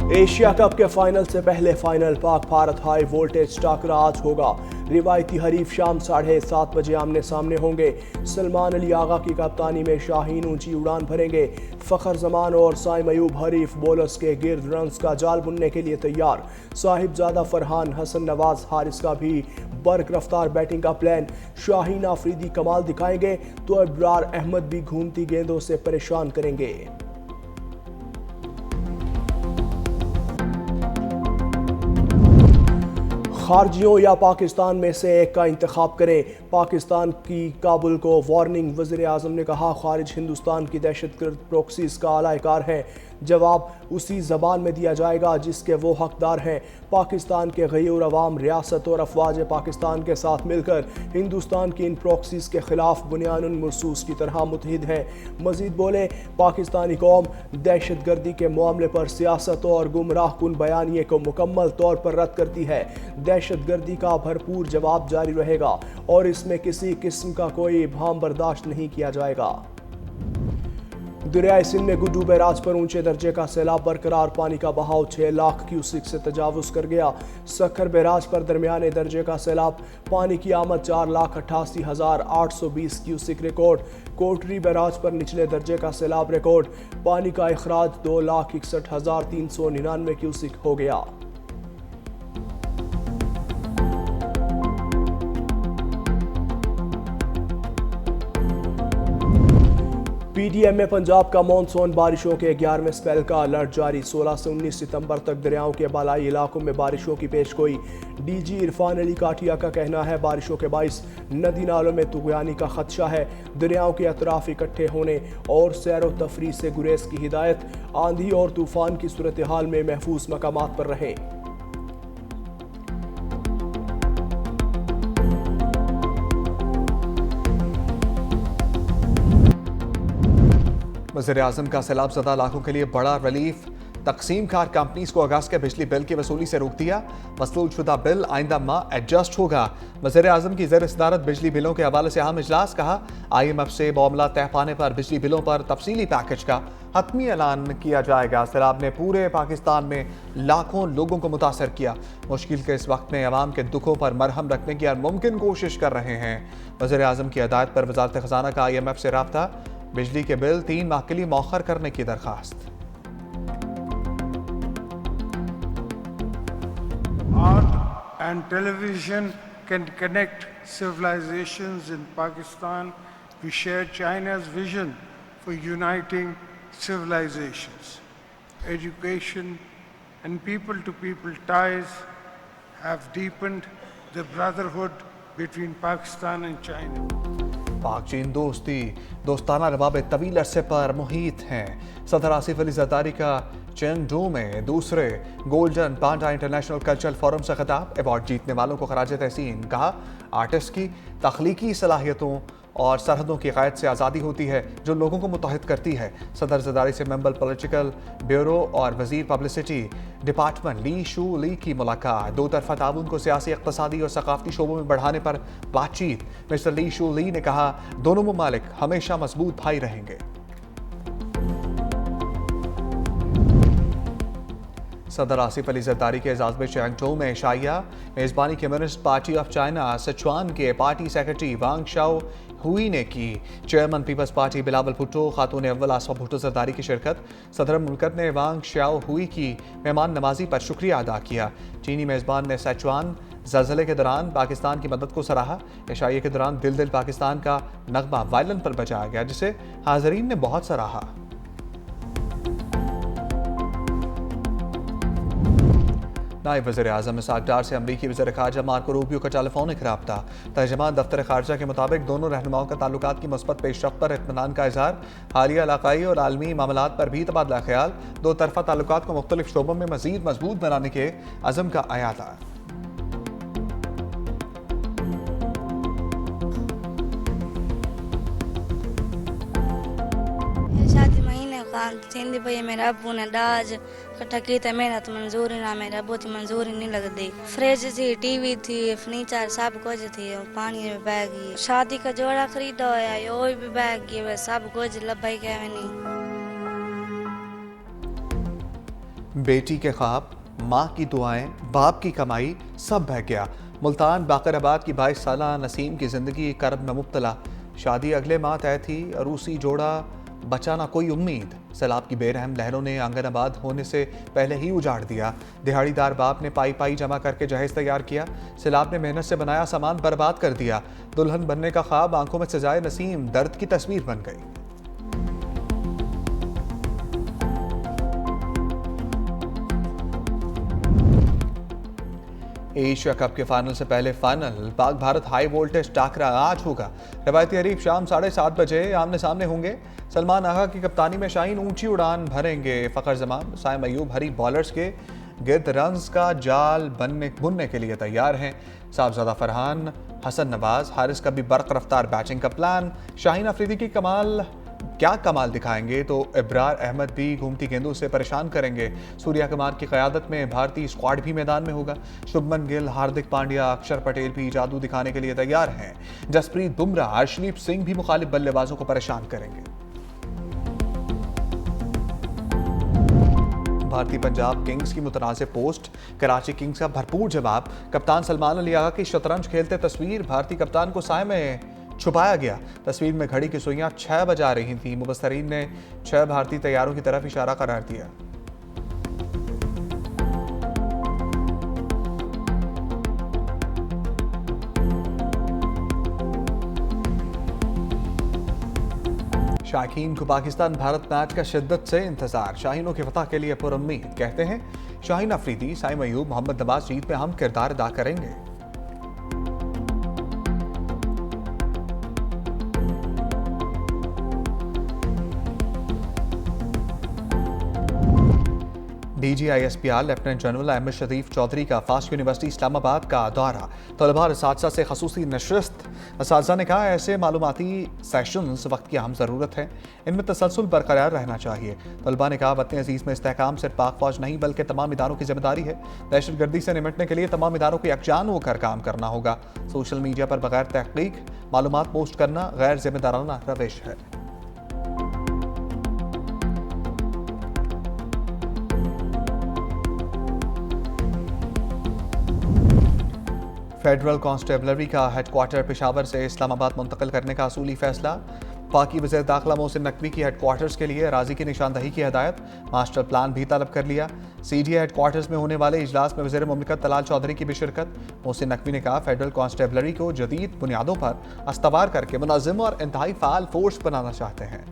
Asia cup के final से पहले final Pak Bharat high voltage टाकरा आज होगा। रिवायती हरीफ शाम 7:30 बजे आमने सामने होंगे। सलमान अली आगा की कप्तानी में शाहीन ऊंची उड़ान भरेंगे। फखर जमान और साइम अयूब हरीफ बॉलर्स के गिर्द रन्स का जाल बुनने के लिए तैयार। साहिबजादा फरहान, हसन नवाज, हारिस का भी बर्क रफ्तार बैटिंग का प्लान। शाहीन आफरीदी कमाल दिखाएंगे तो इब्रार अहमद भी घूमती गेंदों से परेशान करेंगे। खारजियों या पाकिस्तान में से एक का इंतखाब करें। पाकिस्तान की काबुल को वार्निंग। वज़ीर आज़म ने कहा खारिज हिंदुस्तान की दहशतगर्द प्रोक्सीज का आलाकार है। जवाब उसी ज़बान में दिया जाएगा जिसके वो हकदार हैं। पाकिस्तान के गयूर अवाम, रियासत और अफवाज पाकिस्तान के साथ मिलकर हिंदुस्तान की इन प्रोक्सीज के खिलाफ बुनियानुन महसूस की तरह मुतहिद हैं। मजीद बोले, पाकिस्तानी कौम दहशत गर्दी के मामले पर सियासत और गुमराह कुन बयानिए को मुकम्मल तौर पर रद्द करती है। दहशत गर्दी का भरपूर जवाब जारी रहेगा और इसमें किसी किस्म का कोई इब्हाम बर्दाश्त नहीं किया जाएगा। दरियाई सिंध में गुड्डू बैराज पर ऊंचे दर्जे का सैलाब बरकरार। पानी का बहाव 6 लाख क्यूसिक से तजावुज कर गया। सखर बैराज पर दरमियाने दर्जे का सैलाब। पानी की आमद 4,88,820 क्यूसिक रिकॉर्ड। कोटरी बैराज पर निचले दर्जे का सैलाब रिकॉर्ड। पानी का अखराज 2,61,399 क्यूसिक हो गया। पीडीएम में पंजाब का मानसून बारिशों के 11वें स्पेल का अलर्ट जारी। 16 से 19 सितंबर तक दरियाओं के बालाई इलाकों में बारिशों की पेशगोई। डीजी इरफान अली काटिया का कहना है बारिशों के बाइस नदी नालों में तुगयानी का खदशा है। दरियाओं के अतराफ इकट्ठे होने और सैर व तफरीह से गुरेज की हिदायत। आंधी और तूफान की सूरत हाल में महफूज मकामात पर रहें। वज़ीर आज़म का सैलाब ज़दा इलाकों के लिए बड़ा रिलीफ। तकसीम कार कंपनीज को अगस्त के बिजली बिल की वसूली से रोक दिया। मसलूल शुदा बिल आइंदा माह एडजस्ट होगा। वज़ीर आज़म की ज़ेर सदारत बिजली बिलों के हवाले से अहम इजलास। कहा IMF से मामला तय पाने पर बिजली बिलों पर तफसीली पैकेज का हतमी ऐलान किया जाएगा। सैलाब ने पूरे पाकिस्तान में लाखों लोगों को मुतासर किया। मुश्किल के इस वक्त में अवाम के दुखों पर मरहम रखने की हर मुमकिन कोशिश कर रहे हैं। वज़ीर आज़म की हदायत पर वज़ारत ख़ज़ाना का IMF से राब्ता। बिजली के बिल 3 माह के लिए मौखर करने की दरखास्त। Art and television can connect civilizations in Pakistan. We share China's vision for uniting civilizations. Education and people-to-people ties have deepened the brotherhood between Pakistan and China. पाक चीन दोस्ताना रवाबे तवील अरसे पर मुहित हैं। सदर आसिफ अली जरदारी का चेंगडू में दूसरे गोल्डन पांडा इंटरनेशनल कल्चरल फोरम से खिताब। अवार्ड जीतने वालों को खराज तहसीन। कहा आर्टिस्ट की तख्लीकी सलाहियतों और सरहदों की क़ैद से आज़ादी होती है जो लोगों को मुत्तहिद करती है। सदर जरदारी से मेंबर पॉलिटिकल ब्यूरो और वज़ीर पब्लिसिटी डिपार्टमेंट ली शू ली की मुलाकात। दो तरफा ताउन को सियासी, इक़्तिसादी और सकाफ़ती शोबों में बढ़ाने पर बातचीत। मिस्टर ली शू ली ने कहा दोनों ममालिक हमेशा मजबूत भाई रहेंगे। सदर आसिफ अली जरदारी के एजाज़ में चैंगटो में शाइया मेज़बानी Communist Party of China Sichuan के party secretary Wang Shao Hui ने की। Chairman People's party Bilawal Bhutto, खातून अव्वल आसफा भुट्टो जरदारी की शिरकत। सदर मुल्कत ने वांग शाओ हुई की मेहमान नवाजी पर शुक्रिया अदा किया। चीनी मेज़बान ने सिचुआन ज़लज़ले के दौरान पाकिस्तान की मदद को सराहा। इशाइये के दौरान दिल दिल पाकिस्तान का नगमा वायलिन पर बजाया गया जिसे हाज़रीन ने बहुत सराहा। नायब वज़ीर आज़म इसाक डार से अमरीकी वज़ीर ख़ारजा मार्को रूबियो का टेलीफोनिक रब्ता। तर्जुमान दफ्तर ख़ारजा के मुताबिक दोनों रहनुमाओं का ताल्लुकात की मुस्बत पेशरफ्त पर इत्मीनान का इज़हार। हालिया इलाक़ाई और आलमी मामलात पर भी तबादला ख्याल। दो तरफ़ा ताल्लुकात को मुख्तलिफ शोबों में मज़ीद मजबूत बनाने के अज़म का अयादा। सिंधी भैया मेरा अबू ने डाज इकट्ठा की था। मेहनत मंजूरी ना मेरा अबू की मंजूरी नहीं लगती। फ्रिज थी, टीवी थी, फर्नीचर सब कुछ थी। पानी में बह गई। शादी का जोड़ा खरीदा होया यो भी बह गई। सब कुछ लबाई के नहीं। बेटी के ख्वाब, माँ की दुआएं, बाप की कमाई सब बह गया। मुल्तान बाकराबाद की 22 साला नसीम की जिंदगी कर्ब में मुब्तला। शादी अगले माह तय थी, अरूसी जोड़ा, बचा ना कोई उम्मीद। सैलाब की बेरहम लहरों ने आंगनाबाद होने से पहले ही उजाड़ दिया। दिहाड़ीदार बाप ने पाई पाई जमा करके जहेज तैयार किया। सैलाब ने मेहनत से बनाया सामान बर्बाद कर दिया। दुल्हन बनने का ख्वाब आंखों में सजाए नसीम दर्द की तस्वीर बन गई। एशिया कप के फाइनल से पहले final Pak Bharat high voltage टाकरा आज होगा। रवायती हरीफ शाम 7:30 बजे आमने सामने होंगे। सलमान आगा की कप्तानी में शाहीन ऊंची उड़ान भरेंगे। फ़खर जमान, साइम अयूब हरी बॉलर्स के गिर्द रन्स का जाल बुनने के लिए तैयार हैं। साहबजादा फरहान, हसन नवाज, हारिस का भी बर्क रफ्तार बैटिंग का प्लान। शाहीन अफरीदी की क्या कमाल दिखाएंगे तो इब्रार अहमद भी घूमती गेंदों से परेशान करेंगे। सूर्या कुमार की क़यादत में भारतीय स्क्वाड भी मैदान में होगा। शुभमन गिल, हार्दिक पांड्या, अक्षर पटेल भी जादू दिखाने के लिए तैयार हैं। जसप्रीत बुमराह, अर्शदीप सिंह भी मुखालिफ बल्लेबाजों को परेशान करेंगे। भारतीय पंजाब किंग्स की मुतनाज़ पोस्ट, कराची किंग्स का भरपूर जवाब। कप्तान सलमान अली आगा की शतरंज खेलते तस्वीर, भारतीय कप्तान को साए में छुपाया गया। तस्वीर में घड़ी की सुइयां 6 बजा रही थीं। मुबस्तरीन ने 6 भारतीय तैयारों की तरफ इशारा करार दिया। शाहीन को पाकिस्तान भारत मैच का शिद्दत से इंतजार। शाहीनों की फतह के लिए पुरुम्मीद। कहते हैं शाहीन अफरीदी, साइम अयूब, मोहम्मद नवाज जीत में अहम किरदार अदा करेंगे। DGISPR लेफ्टिनेंट जनरल अहमद शरीफ चौधरी का फास्ट यूनिवर्सिटी इस्लामाबाद का दौरा। तलबा और असातिज़ा से खसूसी नशिस्त। असातिज़ा ने कहा ऐसे मालूमाती सेशंस वक्त की अहम ज़रूरत है, इनमें तसलसल बरकरार रहना चाहिए। तलबा ने कहा वतन अजीज़ में इस्तेहकाम सिर्फ पाक फौज नहीं बल्कि तमाम इदारों की जिम्मेदारी है। दहशतगर्दी से निपटने के लिए तमाम इदारों को यकजान होकर काम करना होगा। सोशल मीडिया पर बगैर तहकीक मालूमात पोस्ट करना गैर जिम्मेदाराना रविश है। फेडरल कांस्टेबलरी का हेडक्वार्टर पेशावर से इस्लामाबाद मुंतकिल करने का असूली फैसला। पाकी वज़ीर दाखिला मोहसिन नकवी की हेडक्वार्टर्स के लिए अराजी की निशानदही की हदायत। मास्टर प्लान भी तलब कर लिया। CGI हेडक्वार्टर्स में होने वाले इजलास में वज़ीर मुमलिकत तलाल चौधरी की भी शिरकत। मोहसिन नकवी ने कहा फेडरल कांस्टेबलरी को जदीद बुनियादों पर अस्तवार करके मुनज़्ज़म और इंतहाई फ़ाल फोर्स बनाना चाहते हैं।